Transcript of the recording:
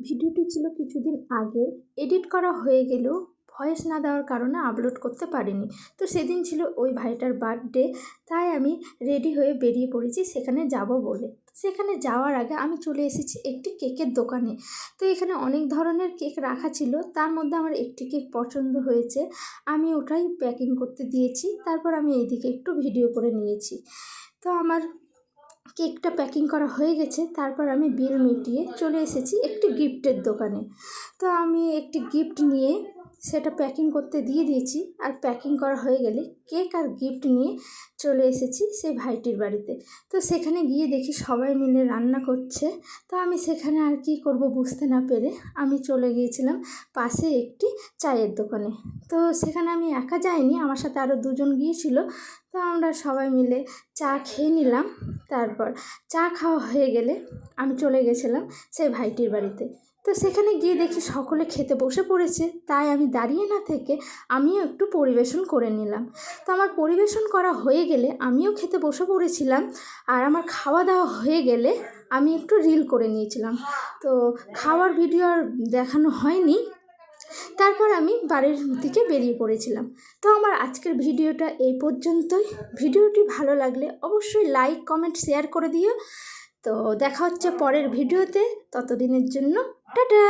ভিডিওটি ছিল কিছুদিন আগে, এডিট করা হয়ে গেলেও ভয়েস না দেওয়ার কারণে আপলোড করতে পারিনি। তো সেদিন ছিল ওই ভাইটার বার্থডে, তাই আমি রেডি হয়ে বেরিয়ে পড়েছি সেখানে যাব বলে। সেখানে যাওয়ার আগে আমি চলে এসেছি একটি কেকের দোকানে। তো এখানে অনেক ধরনের কেক রাখা ছিল, তার মধ্যে আমার একটি কেক পছন্দ হয়েছে, আমি ওটাই প্যাকিং করতে দিয়েছি। তারপর আমি এইদিকে একটু ভিডিও করে নিয়েছি। তো আমার কেকটা প্যাকিং করা হয়ে গেছে, তারপর আমি বিল মিটিয়ে চলে এসেছি একটি গিফটের দোকানে। তো আমি একটি গিফট নিয়ে সেটা প্যাকিং করতে দিয়ে দিয়েছি, আর প্যাকিং করা হয়ে গেলে কেক আর গিফট নিয়ে চলে এসেছি সেই ভাইটির বাড়িতে। তো সেখানে গিয়ে দেখি সবাই মিলে রান্না করছে। তো আমি সেখানে আর কি করব বুঝতে না পেরে আমি চলে গিয়েছিলাম পাশে একটি চায়ের দোকানে। তো সেখানে আমি একা যাইনি, আমার সাথে আরও দুজন গিয়েছিল। তো আমরা সবাই মিলে চা খেয়ে নিলাম। তারপর চা খাওয়া হয়ে গেলে আমি চলে গেছিলাম সেই ভাইটির বাড়িতে। তো সেখানে গিয়ে দেখি সকলে খেতে বসে পড়েছে, তাই আমি দাঁড়িয়ে না থেকে আমিও একটু পরিবেশন করে নিলাম। তো আমার পরিবেশন করা হয়ে গেলে আমিও খেতে বসে পড়েছিলাম, আর আমার খাওয়া দাওয়া হয়ে গেলে আমি একটু রিল করে নিয়েছিলাম। তো খাওয়ার ভিডিও আর দেখানো হয়নি। তারপর আমি বাড়ির দিকে বেরিয়ে পড়েছিলাম। তো আমার আজকের ভিডিওটা এই পর্যন্তই। ভিডিওটি ভালো লাগলে অবশ্যই লাইক, কমেন্ট, শেয়ার করে দিও। তো দেখা হচ্ছে পরের ভিডিওতে, ততদিনের জন্য টাটা।